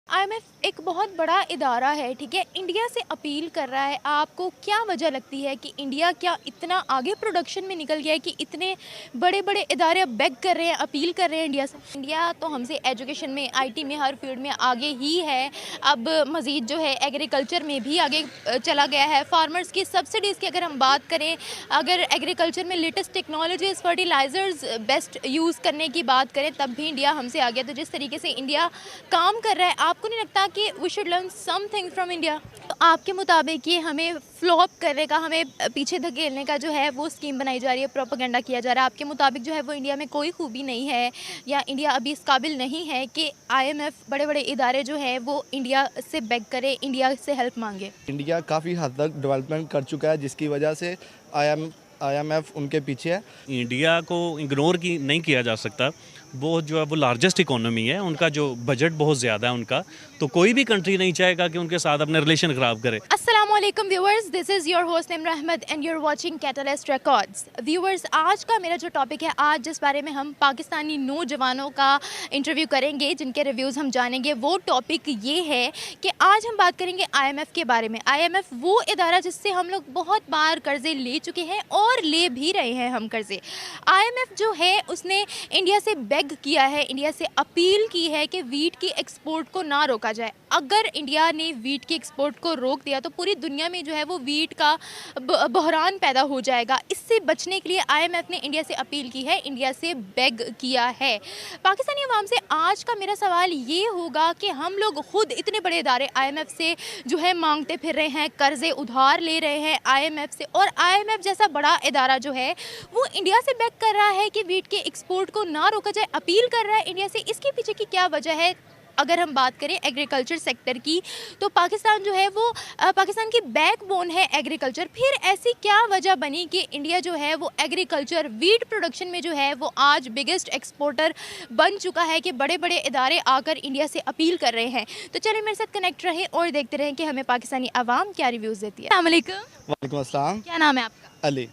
IMF एक बहुत बड़ा इदारा है, ठीक है। इंडिया से अपील कर रहा है। आपको क्या वजह लगती है कि इंडिया क्या इतना आगे प्रोडक्शन में निकल गया है कि इतने बड़े बड़े इदारे अब बेग कर रहे हैं, अपील कर रहे हैं इंडिया से? इंडिया तो हमसे एजुकेशन में, आईटी में, हर फील्ड में आगे ही है। अब मज़ीद जो है एग्रीकल्चर में भी आगे चला गया है। फार्मर्स की सब्सिडीज़ की अगर हम बात करें, अगर एग्रीकल्चर में latest technologies, fertilisers best use करने की बात करें, तब भी इंडिया हमसे आ गया। तो जिस तरीके से इंडिया काम कर रहा है, आपको नहीं लगता कि we should learn something from India? तो आपके मुताबिक ये हमें फ्लॉप करने का, हमें पीछे धकेलने का जो है वो स्कीम बनाई जा रही है, प्रोपेगेंडा किया जा रहा है, आपके मुताबिक जो है वो इंडिया में कोई खूबी नहीं है, या इंडिया अभी इस काबिल नहीं है कि आईएमएफ, बड़े बड़े इदारे जो है वो इंडिया से बेग करे, इंडिया से हेल्प मांगे? इंडिया काफ़ी हद तक डेवलपमेंट कर चुका है, जिसकी वजह से आईएमएफ उनके पीछे है। इंडिया को इग्नोर की नहीं किया जा सकता। वो जो है वो लार्जेस्ट इकोनॉमी है, उनका जो बजट बहुत ज़्यादा है उनका, तो कोई भी कंट्री नहीं चाहेगा कि उनके साथ अपने रिलेशन ख़राब करे। अस्सलामुअलैकुम viewers, this is your host Nimra Ahmed and you're watching Catalyst Records. Viewers, आज का मेरा जो टॉपिक है, आज जिस बारे में हम पाकिस्तानी नौजवानों का इंटरव्यू करेंगे, जिनके रिव्यूज़ हम जानेंगे, वो टॉपिक ये है कि आज हम बात करेंगे आईएमएफ के बारे में। आईएमएफ वो इदारा जिससे हम लोग बहुत बार कर्ज़े ले चुके हैं और ले भी रहे हैं हम कर्ज़े। आईएमएफ जो है उसने इंडिया से बेग किया है, इंडिया से अपील की है कि वीट की एक्सपोर्ट को ना रोका जाए। अगर इंडिया ने वीट की एक्सपोर्ट को रोक दिया तो पूरी दुनिया में जो है वो वीट का बहरान पैदा हो जाएगा। इससे बचने के लिए आईएमएफ ने इंडिया से अपील की है, इंडिया से बेग किया है। पाकिस्तानी अवाम से आज का मेरा सवाल ये होगा कि हम लोग खुद इतने बड़े इदारे आईएमएफ से जो है मांगते फिर रहे हैं, कर्जे उधार ले रहे हैं आईएमएफ से, और आईएमएफ जैसा बड़ा इदारा जो है वो इंडिया से बेग कर रहा है कि वीट के एक्सपोर्ट को ना रोका जाए, अपील कर रहा है इंडिया से। इसके पीछे की क्या वजह है? अगर हम बात करें एग्रीकल्चर सेक्टर की, तो पाकिस्तान जो है वो पाकिस्तान की बैकबोन है एग्रीकल्चर। फिर ऐसी क्या वजह बनी कि इंडिया जो है वो एग्रीकल्चर, वीट प्रोडक्शन में जो है वो आज बिगेस्ट एक्सपोर्टर बन चुका है कि बड़े बड़े इदारे आकर इंडिया से अपील कर रहे हैं? तो चलिए मेरे साथ कनेक्ट रहें और देखते रहें कि हमें पाकिस्तानी आवाम क्या रिव्यूज़ देती है। अस्सलाम वालेकुम। वालेकुम अस्सलाम। क्या नाम है आपका? अली।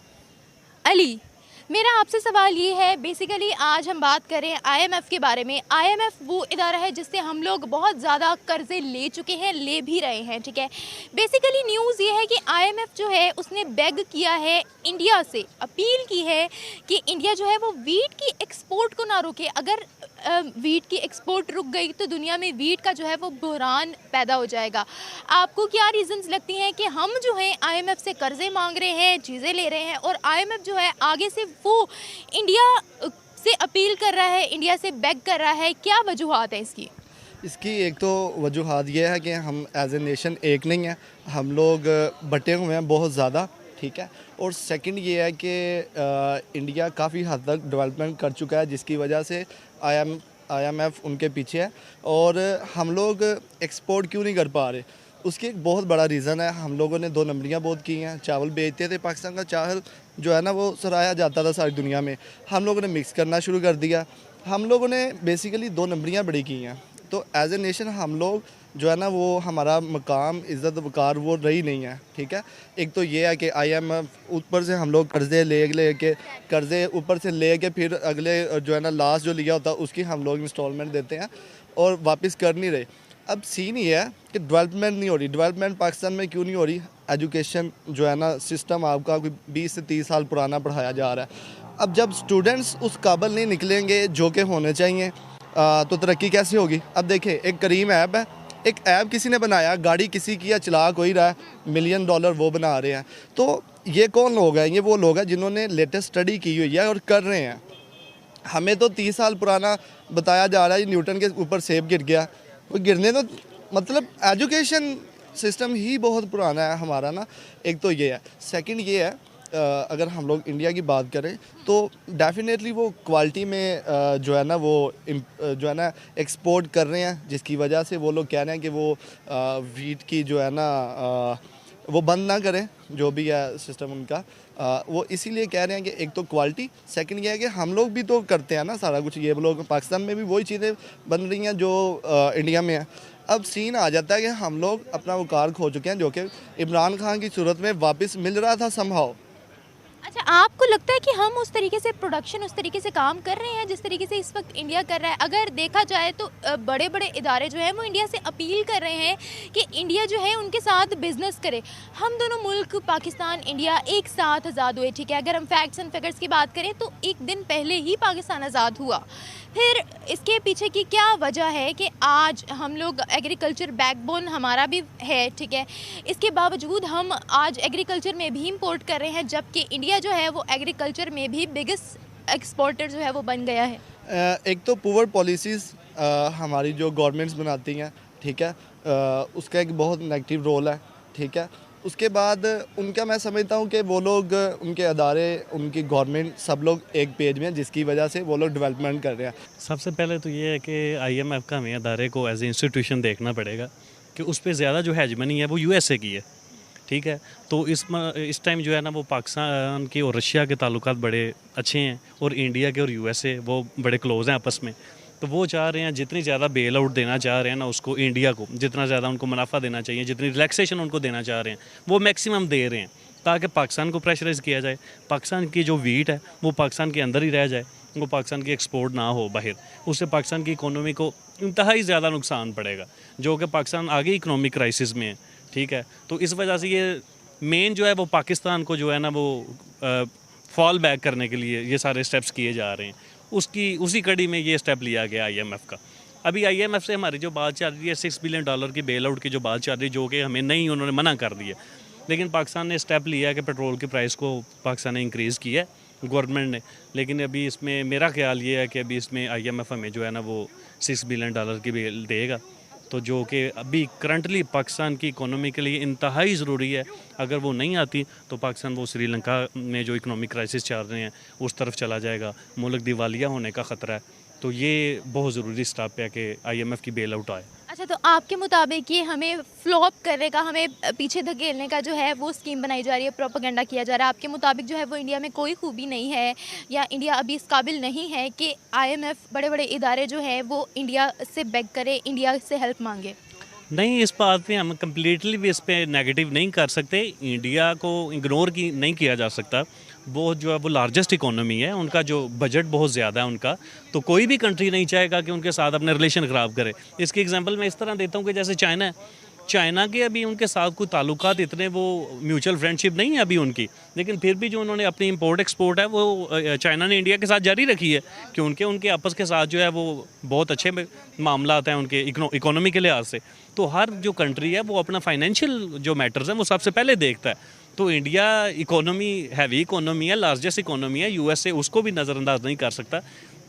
अली, मेरा आपसे सवाल ये है, बेसिकली आज हम बात करें आईएमएफ के बारे में। आईएमएफ वो इदारा है जिससे हम लोग बहुत ज़्यादा कर्जे ले चुके हैं, ले भी रहे हैं, ठीक है। बेसिकली न्यूज़ ये है कि आईएमएफ जो है उसने बेग किया है इंडिया से, अपील की है कि इंडिया जो है वो वीट की एक्सपोर्ट को ना रोके। अगर वीट की एक्सपोर्ट रुक गई तो दुनिया में वीट का जो है वो बहरान पैदा हो जाएगा। आपको क्या रीज़न्स लगती हैं कि हम जो हैं आईएमएफ से कर्जे मांग रहे हैं, चीज़ें ले रहे हैं, और आईएमएफ जो है आगे से वो इंडिया से अपील कर रहा है, इंडिया से बेग कर रहा है? क्या वजूहात है इसकी? इसकी एक तो वजूहात ये है कि हम एज ए नेशन एक नहीं है, हम लोग बटे हुए हैं बहुत ज़्यादा, ठीक है। और सेकंड ये है कि इंडिया काफ़ी हद तक डेवलपमेंट कर चुका है, जिसकी वजह से आईएमएफ उनके पीछे है। और हम लोग एक्सपोर्ट क्यों नहीं कर पा रहे, उसकी एक बहुत बड़ा रीज़न है, हम लोगों ने दो नंबरियाँ बहुत की हैं। चावल बेचते थे, पाकिस्तान का चावल जो है ना वो सराहा जाता था सारी दुनिया में, हम लोगों ने मिक्स करना शुरू कर दिया। हम लोगों ने बेसिकली दो नंबरियाँ बड़ी की हैं। तो एज ए नेशन हम लोग जो है ना वो हमारा मकाम, इज़्ज़त, वक़ार वो रही नहीं है, ठीक है। एक तो ये है कि आईएमएफ ऊपर से हम लोग कर्ज़े ले के कर्ज़े ऊपर से ले के फिर अगले जो है ना लास्ट जो लिया होता है उसकी हम लोग इंस्टॉलमेंट देते हैं और वापस कर नहीं रहे। अब सीन ये है कि डेवलपमेंट नहीं हो रही। डेवलपमेंट पाकिस्तान में क्यों नहीं हो रही? एजुकेशन जो है ना सिस्टम आपका कोई 20 से 30 साल पुराना पढ़ाया जा रहा है। अब जब स्टूडेंट्स उस काबिल नहीं निकलेंगे जो कि होने चाहिए, तो तरक्की कैसे होगी? अब देखें, एक करीम ऐप है, एक ऐप किसी ने बनाया, गाड़ी किसी की या चला कोई रहा है, $1 मिलियन वो बना रहे हैं। तो ये कौन लोग हैं? ये वो लोग हैं जिन्होंने लेटेस्ट स्टडी की हुई है और कर रहे हैं। हमें तो 30 साल पुराना बताया जा रहा है, न्यूटन के ऊपर सेब गिर गया, वो गिरने तो मतलब एजुकेशन सिस्टम ही बहुत पुराना है हमारा ना। एक तो ये है। सेकंड ये है, अगर हम लोग इंडिया की बात करें तो डेफिनेटली वो क्वालिटी में जो है ना वो जो है ना एक्सपोर्ट कर रहे हैं, जिसकी वजह से वो लोग कह रहे हैं कि वो वीट की जो है ना वो बंद ना करें, जो भी है सिस्टम उनका। वो इसीलिए कह रहे हैं कि एक तो क्वालिटी, सेकंड ये है कि हम लोग भी तो करते हैं ना सारा कुछ। ये लोग पाकिस्तान में भी वही चीज़ें बन रही हैं जो इंडिया में है। अब सीन आ जाता है कि हम लोग अपना वकार खो चुके हैं, जो कि इमरान खान की सूरत में वापस मिल रहा था समहाउ। अच्छा, आपको लगता है कि हम उस तरीके से प्रोडक्शन उस तरीके से काम कर रहे हैं जिस तरीके से इस वक्त इंडिया कर रहा है? अगर देखा जाए तो बड़े बड़े इदारे जो हैं वो इंडिया से अपील कर रहे हैं कि इंडिया जो है उनके साथ बिजनेस करे। हम दोनों मुल्क पाकिस्तान इंडिया एक साथ आज़ाद हुए, ठीक है? अगर हम फैक्ट्स एंड फिगर्स की बात करें तो एक दिन पहले ही पाकिस्तान आज़ाद हुआ। फिर इसके पीछे की क्या वजह है कि आज हम लोग एग्रीकल्चर बैकबोन हमारा भी है, ठीक है? इसके बावजूद हम आज एग्रीकल्चर में भी इंपोर्ट कर रहे हैं, जबकि इंडिया जो है वो एग्रीकल्चर में भी बिगेस्ट एक्सपोर्टर जो है वो बन गया है। एक तो पुअर पॉलिसीज़ हमारी जो गवर्नमेंट्स बनाती हैं, ठीक है, उसका एक बहुत नेगेटिव रोल है, ठीक है। उसके बाद उनका मैं समझता हूँ कि वो लोग, उनके अदारे, उनकी गवर्नमेंट, सब लोग एक पेज में हैं, जिसकी वजह से वो लोग डेवलपमेंट कर रहे हैं। सबसे पहले तो ये है कि IMF का हमें अदारे को एज ए इंस्टीट्यूशन देखना पड़ेगा कि उस पर ज़्यादा जो हेजमनी है वो USA की है, ठीक है। तो इस टाइम जो है ना वो पाकिस्तान के और रशिया के ताल्लुकात बड़े अच्छे हैं और इंडिया के और USA वो बड़े क्लोज़ हैं आपस में। तो वो चाह रहे हैं जितनी ज़्यादा बेल आउट देना चाह रहे हैं ना उसको, इंडिया को जितना ज़्यादा उनको मुनाफा देना चाहिए, जितनी रिलैक्सेशन उनको देना चाह रहे हैं वो मैक्सिमम दे रहे हैं, ताकि पाकिस्तान को प्रेशराइज़ किया जाए। पाकिस्तान की जो वीट है वो पाकिस्तान के अंदर ही रह जाए, वो पाकिस्तान की एक्सपोर्ट ना हो बाहर। उससे पाकिस्तान की इकोनॉमी को इंतहाई ज़्यादा नुकसान पड़ेगा, जो कि पाकिस्तान आगे इकोनॉमिक क्राइसिस में है, ठीक है। तो इस वजह से ये मेन जो है वो पाकिस्तान को जो है ना वो फॉल बैक करने के लिए ये सारे स्टेप्स किए जा रहे हैं। उसी कड़ी में ये स्टेप लिया गया IMF का। अभी IMF से हमारी जो बात चल रही है $6 बिलियन की बेल आउट की जो बात चल रही है, जो कि हमें नहीं, उन्होंने मना कर दिया। लेकिन पाकिस्तान ने स्टेप लिया है कि पेट्रोल की प्राइस को पाकिस्तान ने इंक्रीज़ किया है गवर्नमेंट ने। लेकिन अभी इसमें मेरा ख्याल ये है कि अभी इसमें IMF हमें जो है ना वो $6 बिलियन की बेल देगा, तो जो कि अभी करंटली पाकिस्तान की इकोनॉमी के लिए इंतहाई ज़रूरी है। अगर वो नहीं आती तो पाकिस्तान वो श्रीलंका में जो इकोनॉमिक क्राइसिस चल रहे हैं उस तरफ चला जाएगा, मुल्क दिवालिया होने का ख़तरा है। तो ये बहुत ज़रूरी स्टेप है कि IMF की बेल आउट आए। अच्छा, तो आपके मुताबिक ये हमें फ्लॉप करने का, हमें पीछे धकेलने का जो है वो स्कीम बनाई जा रही है, प्रोपेगेंडा किया जा रहा है, आपके मुताबिक जो है वो इंडिया में कोई खूबी नहीं है, या इंडिया अभी इस काबिल नहीं है कि IMF बड़े बड़े इदारे जो है वो इंडिया से बेग करे, इंडिया से हेल्प मांगे? नहीं, इस बात पे हम कम्प्लीटली भी इस पे नेगेटिव नहीं कर सकते। इंडिया को इग्नोर की नहीं किया जा सकता। वो जो है वो लार्जेस्ट इकोनॉमी है, उनका जो बजट बहुत ज़्यादा है उनका, तो कोई भी कंट्री नहीं चाहेगा कि उनके साथ अपने रिलेशन ख़राब करे। इसकी एग्जांपल मैं इस तरह देता हूँ कि जैसे चाइना है, चाइना के अभी उनके साथ कोई ताल्लुकात इतने वो म्यूचुअल फ्रेंडशिप नहीं है अभी उनकी, लेकिन फिर भी जो उन्होंने अपनी इंपोर्ट एक्सपोर्ट है वो चाइना ने इंडिया के साथ जारी रखी है, कि उनके आपस के साथ जो है वो बहुत अच्छे मामला हैं उनके इकोनॉमी के लिहाज से। तो हर जो कंट्री है वो अपना फाइनेंशियल जो मैटर्स हैं वो सबसे पहले देखता है। तो इंडिया इकोनॉमी हैवी इकोनॉमी है, लार्जेस्ट इकोनॉमी है, USA उसको भी नज़रअंदाज नहीं कर सकता।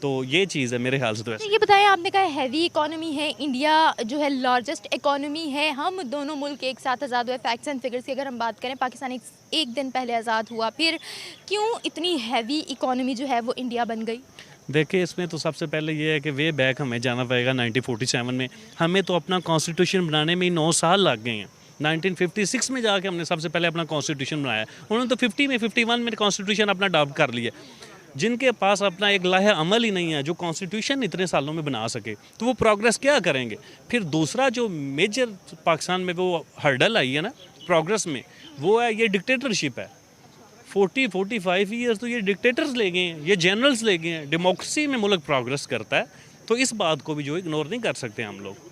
तो ये चीज़ है मेरे ख्याल से। तो ये बताएं, आपने कहा हैवी इकोनॉमी है, इंडिया जो है लार्जेस्ट इकोनॉमी है, हम दोनों मुल्क एक साथ आज़ाद हुए। फैक्ट्स एंड फिगर्स की अगर हम बात करें, पाकिस्तान एक दिन पहले आज़ाद हुआ, फिर क्यों इतनी हैवी इकोनॉमी जो है वो इंडिया बन गई? देखिए, इसमें तो सबसे पहले ये है कि वे बैक हमें जाना पड़ेगा 1947 में। हमें तो अपना कॉन्स्टिट्यूशन बनाने में ही 9 साल लग गए हैं। 1956 में जाके हमने सबसे पहले अपना कॉन्स्टिट्यूशन बनाया। उन्होंने तो 51 में कॉन्स्टिट्यूशन अपना अडॉप्ट कर लिया। जिनके पास अपना एक लाहे अमल ही नहीं है जो कॉन्स्टिट्यूशन इतने सालों में बना सके, तो वो प्रोग्रेस क्या करेंगे? फिर दूसरा जो मेजर पाकिस्तान में वो हर्डल आई है ना प्रोग्रेस में, वो है ये डिक्टेटरशिप है। 45 ईयर्स तो ये डिक्टेटर्स ले गए हैं, ये जनरल्स ले गए हैं। डेमोक्रेसी में मुल्क प्रोग्रेस करता है, तो इस बात को भी जो इग्नोर नहीं कर सकते हम लोग।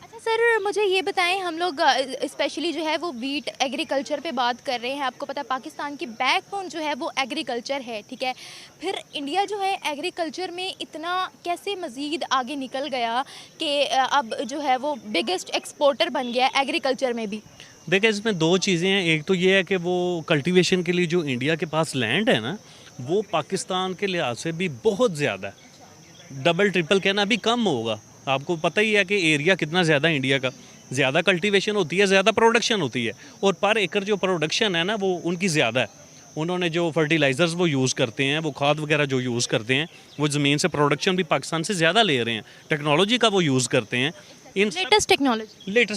अच्छा सर, मुझे ये बताएं, हम लोग स्पेशली जो है वो वीट एग्रीकल्चर पे बात कर रहे हैं। आपको पता है पाकिस्तान की बैकबोन जो है वो एग्रीकल्चर है, ठीक है? फिर इंडिया जो है एग्रीकल्चर में इतना कैसे मज़ीद आगे निकल गया कि अब जो है वो बिगेस्ट एक्सपोर्टर बन गया एग्रीकल्चर में भी? देखिए, इसमें 2 चीज़ें हैं। एक तो ये है कि वो कल्टीवेशन के लिए जो इंडिया के पास लैंड है ना, वो पाकिस्तान के लिहाज से भी बहुत ज़्यादा है। डबल ट्रिपल कहना अभी कम होगा। आपको पता ही है कि एरिया कितना ज़्यादा है इंडिया का। ज़्यादा कल्टीवेशन होती है, ज़्यादा प्रोडक्शन होती है, और पर एकड़ जो प्रोडक्शन है ना वो उनकी ज़्यादा है। उन्होंने जो फर्टिलाइज़र्स वो यूज़ करते हैं, वो खाद वगैरह जो यूज़ करते हैं, वो ज़मीन से प्रोडक्शन भी पाकिस्तान से ज़्यादा ले रहे हैं। टेक्नोलॉजी का वो यूज़ करते हैं, लेटेस्ट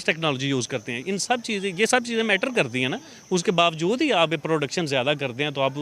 टेक्नोलॉजी यूज़ करते हैं। ये सब चीज़ें मैटर करती हैं ना। उसके बावजूद ही आप प्रोडक्शन ज़्यादा करते हैं, तो आप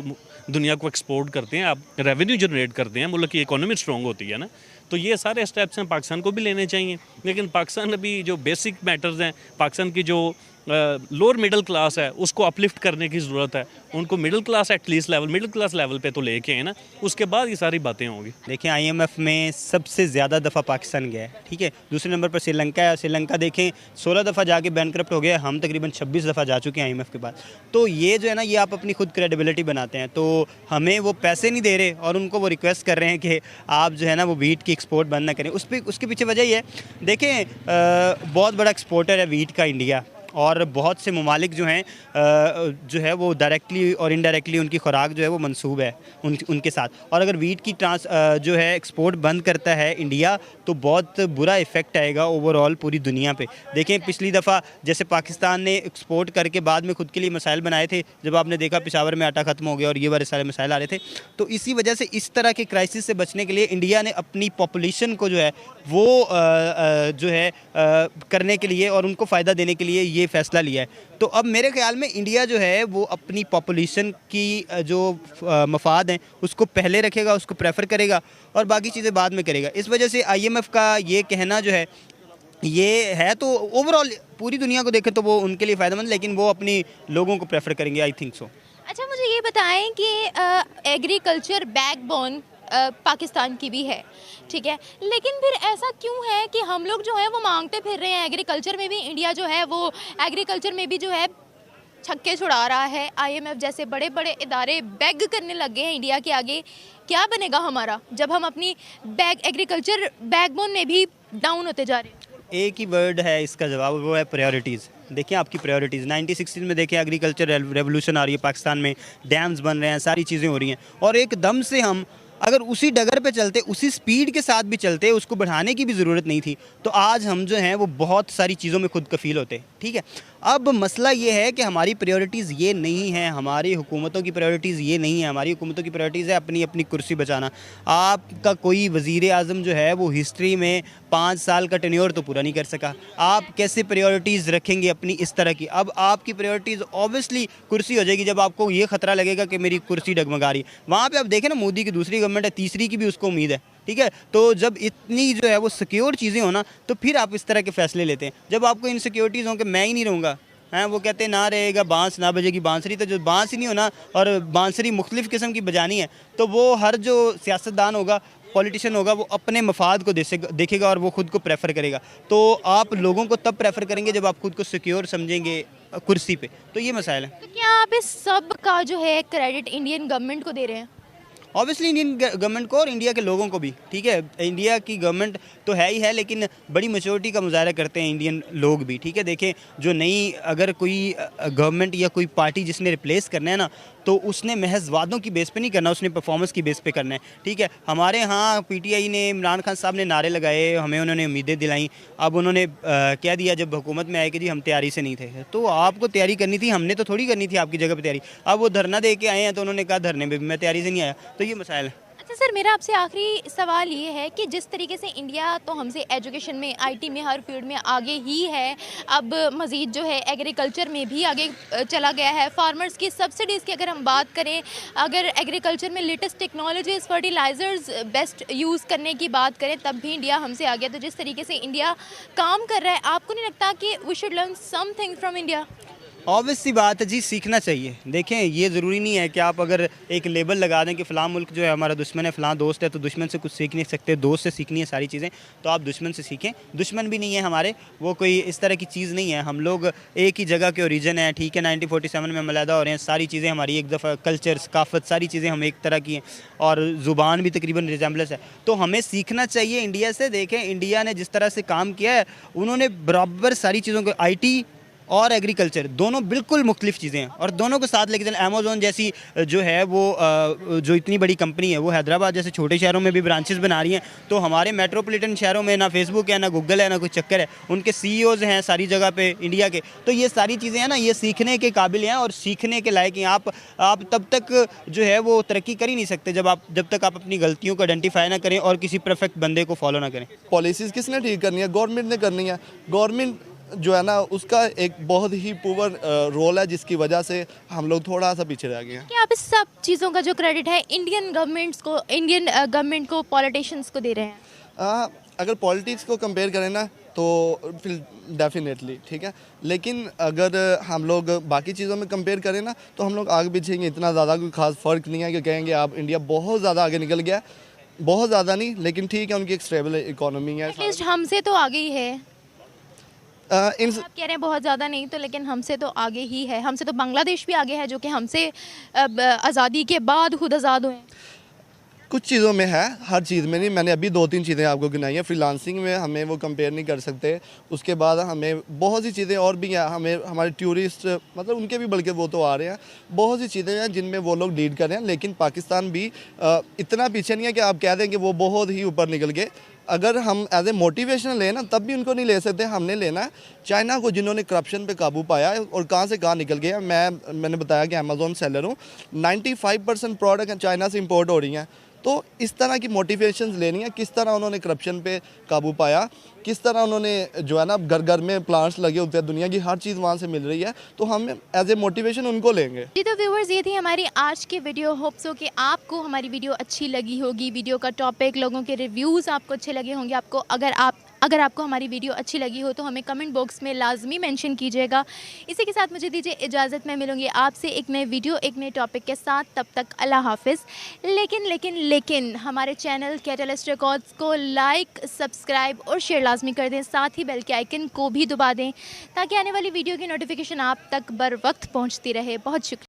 दुनिया को एक्सपोर्ट करते हैं, आप रेवेन्यू जनरेट करते हैं, मुल्क की इकोनॉमी स्ट्रॉन्ग होती है ना। तो ये सारे स्टेप्स हैं पाकिस्तान को भी लेने चाहिए। लेकिन पाकिस्तान अभी जो बेसिक मैटर्स हैं, पाकिस्तान की जो लोअर मिडिल क्लास है उसको अपलिफ्ट करने की ज़रूरत है, उनको middle class at least level middle class level पे तो लेके आए ना, उसके बाद ये सारी बातें होंगी। देखें आईएमएफ में सबसे ज़्यादा दफ़ा पाकिस्तान गया है, ठीक है। दूसरे नंबर पर श्रीलंका है, श्रीलंका देखें 16 दफ़ा जाके बैंकरप्ट हो गया, हम तकरीबन 26 दफ़ा जा चुके हैं आईएमएफ के बाद। तो ये जो है ना, ये आप अपनी खुद क्रेडिबिलिटी बनाते हैं, तो हमें वो पैसे नहीं दे रहे और उनको वो रिक्वेस्ट कर रहे हैं कि आप जो है ना वो वीट की एक्सपोर्ट बंद ना करें। उसके पीछे वजह ये है, देखें बहुत बड़ा एक्सपोर्टर है वीट का इंडिया, और बहुत से ममालिक जो हैं जो है वो डायरेक्टली और इनडायरेक्टली उनकी खुराक जो है वो मंसूब है उनके साथ। और अगर वीट की जो है एक्सपोर्ट बंद करता है इंडिया, तो बहुत बुरा इफ़ेक्ट आएगा ओवरऑल पूरी दुनिया पे। देखें पिछली दफ़ा जैसे पाकिस्तान ने एक्सपोर्ट करके बाद में खुद के लिए मसाइल बनाए थे, जब आपने देखा पेशावर में आटा ख़त्म हो गया और ये वाले सारे मसाइल आ रहे थे, तो इसी वजह से इस तरह के क्राइसिस से बचने के लिए इंडिया ने अपनी पॉपुलेशन को जो है वो जो है करने के लिए और उनको फ़ायदा देने के लिए ये फ़ैसला लिया है। तो अब मेरे ख्याल में इंडिया जो है वो अपनी पॉपुलेशन की जो मफाद हैं उसको पहले रखेगा, उसको प्रेफर करेगा और बाकी चीज़ें बाद में करेगा। इस वजह से आईएमएफ का ये कहना जो है ये है, तो ओवरऑल पूरी दुनिया को देखें तो वो उनके लिए फ़ायदेमंद, लेकिन वो अपनी लोगों को प्रेफर करेंगे, आई थिंक सो। अच्छा मुझे ये बताएं कि एग्रीकल्चर बैकबोन पाकिस्तान की भी है, ठीक है, लेकिन फिर ऐसा क्यों है कि हम लोग जो है वो मांगते फिर रहे हैं एग्रीकल्चर में भी? इंडिया जो है वो एग्रीकल्चर में भी जो है छक्के छुड़ा रहा है। आईएमएफ जैसे बड़े बड़े इदारे बेग करने लगे हैं इंडिया के आगे। क्या बनेगा हमारा जब हम अपनी एग्रीकल्चर बैकबोन में भी डाउन होते जा रहे हैं? एक ही वर्ड है इसका जवाब, वो है प्रायोरिटीज़। देखिए आपकी प्रायोरिटीज़ 1960 में देखें एग्रीकल्चर रेवोल्यूशन आ रही है पाकिस्तान में, डैम्स बन रहे हैं, सारी चीज़ें हो रही हैं, और एकदम से हम अगर उसी डगर पे चलते, उसी स्पीड के साथ भी चलते, उसको बढ़ाने की भी ज़रूरत नहीं थी, तो आज हम जो हैं वो बहुत सारी चीज़ों में खुद कफ़ील होते, ठीक है। अब मसला ये है कि हमारी प्रायोरिटीज़ ये नहीं है, हमारी हुकूमतों की प्रायोरिटीज़ ये नहीं है। हमारी हुकूमतों की प्रायोरिटीज़ है अपनी अपनी कुर्सी बचाना। आपका कोई वज़ीर आज़म जो है वो हिस्ट्री में 5 साल का टेन्योर तो पूरा नहीं कर सका। आप कैसे प्रायोरिटीज़ रखेंगे अपनी इस तरह की? अब आपकी प्रायोरिटीज़ ऑब्वियसली कुर्सी हो जाएगी जब आपको ये ख़तरा लगेगा कि मेरी कुर्सी डगमगा रही है। वहाँ पे आप देखें ना, मोदी की दूसरी गवर्नमेंट है, तीसरी की भी उसको उम्मीद है, ठीक है। तो जब इतनी जो है वो सिक्योर चीज़ें हो ना, तो फिर आप इस तरह के फ़ैसले लेते हैं। जब आपको इनसिक्योरिटीज़ हों कि मैं ही नहीं रहूँगा, हैं, वो कहते हैं ना रहेगा बांस ना बजेगी बांसुरी, तो जो बांस ही नहीं होना और बांसुरी मुख्तलिफ़ किस्म की बजानी है, तो वो हर जो सियासतदान होगा, पॉलिटिशियन होगा, वो अपने मफाद को देखेगा और वो खुद को प्रेफर करेगा। तो आप लोगों को तब प्रेफर करेंगे जब आप खुद को सिक्योर समझेंगे कुर्सी पे। तो ये मसाइल है। तो क्या आप इस सब का जो है क्रेडिट इंडियन गवर्नमेंट को दे रहे हैं? ऑब्वियसली इंडियन गवर्नमेंट को और इंडिया के लोगों को भी, ठीक है। इंडिया की गवर्नमेंट तो है ही है, लेकिन बड़ी मेच्योरिटी का मुजाहरा करते हैं इंडियन लोग भी, ठीक है। देखें जो नई अगर कोई गवर्नमेंट या कोई पार्टी जिसने रिप्लेस करना है ना, तो उसने महज वादों की बेस पे नहीं करना, उसने परफॉर्मेंस की बेस पे करना है, ठीक है। हमारे यहाँ पीटीआई ने, इमरान खान साहब ने नारे लगाए, हमें उन्होंने उम्मीदें दिलाई, अब उन्होंने कह दिया जब हुकूमत में आए कि जी हम तैयारी से नहीं थे। तो आपको तैयारी करनी थी, हमने तो थोड़ी करनी थी आपकी जगह पर तैयारी। अब वो धरना दे के आए हैं तो उन्होंने कहा धरने में भी मैं तैयारी से नहीं आया, तो ये मसाइल है। अच्छा सर, मेरा आपसे आखिरी सवाल ये है कि जिस तरीके से इंडिया तो हमसे एजुकेशन में, आईटी में, हर फील्ड में आगे ही है, अब मज़ीद जो है एग्रीकल्चर में भी आगे चला गया है। फार्मर्स की सब्सिडीज़ की अगर हम बात करें, अगर एग्रीकल्चर में latest technologies, fertilisers best use करने की बात करें, तब भी इंडिया हमसे आगे। तो जिस तरीके से इंडिया काम कर रहा है, आपको नहीं लगता कि we should learn something from India? Obvious सी बात है जी, सीखना चाहिए। देखें ये ज़रूरी नहीं है कि आप अगर एक लेबल लगा दें कि फ़लाँ मुल्क जो है हमारा दुश्मन है, फ़लाँ दोस्त है, तो दुश्मन से कुछ सीख नहीं सकते, दोस्त से सीखनी है सारी चीज़ें, तो आप दुश्मन से सीखें। दुश्मन भी नहीं है हमारे, वो कोई इस तरह की चीज़ नहीं है। हम लोग एक ही जगह के ओरिजिन है, ठीक है। 1947 में हम अलहदा हो रहे हैं, सारी चीज़ें हमारी एक दफ़ा, कल्चर, सकाफ़त, सारी चीज़ें हम एक तरह की हैं और ज़ुबान भी तकरीबन रिजेम्बलेंस है। तो हमें सीखना चाहिए इंडिया से। देखें इंडिया ने जिस तरह से काम किया है, उन्होंने बराबर सारी चीज़ों को, IT और एग्रीकल्चर दोनों बिल्कुल मुख्तलिफ चीज़ें हैं और दोनों को साथ लेके चलें। अमेज़ॉन जैसी जो है वो जो इतनी बड़ी कंपनी है, वो हैदराबाद जैसे छोटे शहरों में भी ब्रांचेस बना रही हैं। तो हमारे मेट्रोपॉलिटन शहरों में ना फेसबुक है, ना गूगल है, ना कोई चक्कर है। उनके CEOs हैं सारी जगह पे इंडिया के। तो ये सारी चीज़ें हैं ना, ये सीखने के काबिल हैं और सीखने के लायक हैं। आप तब तक जो है वो तरक्की कर ही नहीं सकते जब तक आप अपनी गलतियों को आइडेंटिफाई ना करें और किसी परफेक्ट बंदे को फॉलो ना करें। पॉलिसीज़ किसने ठीक करनी है? गवर्नमेंट ने करनी है। गवर्नमेंट जो है ना, उसका एक बहुत ही पुअर रोल है, जिसकी वजह से हम लोग थोड़ा सा पीछे रह गए हैं। क्या आप इस सब चीज़ों का जो क्रेडिट है इंडियन गवर्नमेंट को, पॉलिटिशियंस को दे रहे हैं? अगर पॉलिटिक्स को कंपेयर करें ना तो फिर डेफिनेटली ठीक है, लेकिन अगर हम लोग बाकी चीज़ों में कंपेयर करें ना तो हम लोग आगे पीछे हैं, इतना ज़्यादा कोई खास फ़र्क नहीं है कि कहेंगे आप इंडिया बहुत ज़्यादा आगे निकल गया, बहुत ज़्यादा नहीं, लेकिन ठीक है उनकी एक स्टेबल इकोनॉमी है। एटलीस्ट हमसे तो आगे ही है। इन आप कह रहे हैं बहुत ज़्यादा नहीं तो, लेकिन हमसे तो आगे ही है। हमसे तो बांग्लादेश भी आगे है जो कि हमसे आज़ादी के बाद खुद आज़ाद हुए हैं। कुछ चीज़ों में है, हर चीज़ में नहीं। मैंने अभी 2-3 चीज़ें आपको गिनाई हैं। फ्रीलांसिंग में हमें वो कंपेयर नहीं कर सकते। उसके बाद हमें बहुत सी चीज़ें और भी हैं, हमें हमारे टूरिस्ट मतलब उनके भी बल्कि वो तो आ रहे हैं, बहुत सी चीज़ें हैं जिनमें वो लोग लीड कर रहे हैं। लेकिन पाकिस्तान भी इतना पीछे नहीं है कि आप कह दें कि वो बहुत ही ऊपर निकल गए। अगर हम एज ए मोटिवेशन लें ना तब भी उनको नहीं ले सकते, हमने लेना है चाइना को जिन्होंने करप्शन पे काबू पाया है और कहाँ से कहाँ निकल गया। मैंने बताया कि अमेज़ॉन सेलर हूँ, 95% प्रोडक्ट चाइना से इंपोर्ट हो रही हैं। तो इस तरह की मोटिवेशंस लेनी है, किस तरह उन्होंने करप्शन पे काबू पाया, किस तरह उन्होंने जो है ना घर घर में प्लांट्स लगे होते हैं, दुनिया की हर चीज़ वहाँ से मिल रही है, तो हम एज ए मोटिवेशन उनको लेंगे। जी तो व्यूवर्स, ये थी हमारी आज की वीडियो। होप सो कि आपको हमारी वीडियो अच्छी लगी होगी। वीडियो का टॉपिक, लोगों के रिव्यूज़ आपको अच्छे लगे होंगे। अगर आपको हमारी वीडियो अच्छी लगी हो तो हमें कमेंट बॉक्स में लाजमी मेंशन कीजिएगा। इसी के साथ मुझे दीजिए इजाज़त, मैं मिलूँगी आपसे एक नए वीडियो एक नए टॉपिक के साथ। तब तक अल्लाह हाफिज़। लेकिन हमारे चैनल कैटलिस्ट रिकॉर्ड्स को लाइक, सब्सक्राइब और शेयर लाजमी कर दें। साथ ही बेल के आइकन को भी दबा दें ताकि आने वाली वीडियो की नोटिफिकेशन आप तक बर वक्त पहुँचती रहे। बहुत शुक्रिया।